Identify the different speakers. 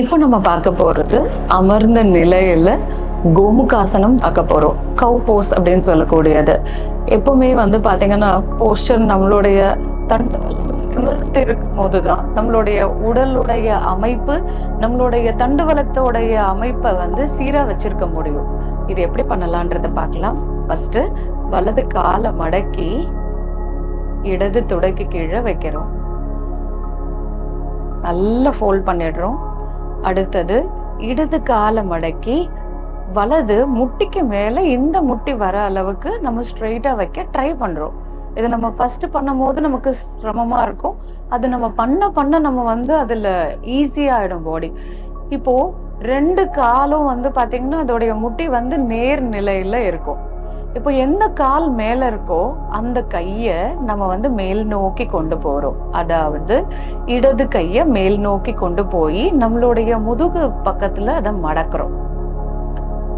Speaker 1: இப்போ நம்ம பார்க்க போறது அமர்ந்த நிலையில கோமுகாசனம் பார்க்க போறோம். கவ் போஸ் அப்படின்னு சொல்லக்கூடியது. எப்பவுமே வந்து பாத்தீங்கன்னா போஸ்டர் நம்மளுடைய தண்டுவலம் நிமிர்ந்து இருக்கும் போதுதான் நம்மளுடைய உடலுடைய அமைப்பு, நம்மளுடைய தண்டுவலத்தோடைய அமைப்பை வந்து சீரா வச்சிருக்க முடியும். இது எப்படி பண்ணலான்றத பார்க்கலாம். ஃபர்ஸ்ட் வலது காலை மடக்கி இடது துடைக்கு கீழே வைக்கிறோம். நல்லா ஃபோல்ட் பண்ணிடுறோம். அடுத்தது இடது காலை மடக்கி வலது முட்டிக்கு மேல இந்த முட்டி வர அளவுக்கு நம்ம ஸ்ட்ரெயிட்டா வைக்க ட்ரை பண்றோம். இதை நம்ம ஃபர்ஸ்ட் பண்ணும் போது நமக்கு சிரமமா இருக்கும். அது நம்ம பண்ண நம்ம வந்து அதுல ஈஸியா ஆயிடும் பாடி. இப்போ ரெண்டு காலும் வந்து பாத்தீங்கன்னா அதோடைய முட்டி வந்து நேர் நிலையில இருக்கும். இப்போ எந்த கால் மேல இருக்கோ அந்த கைய நம்ம வந்து மேல் நோக்கி கொண்டு போறோம். அதாவது இடது கைய மேல் நோக்கி கொண்டு போய் நம்மளுடைய முதுகு பக்கத்துல அதை மடக்குறோம்.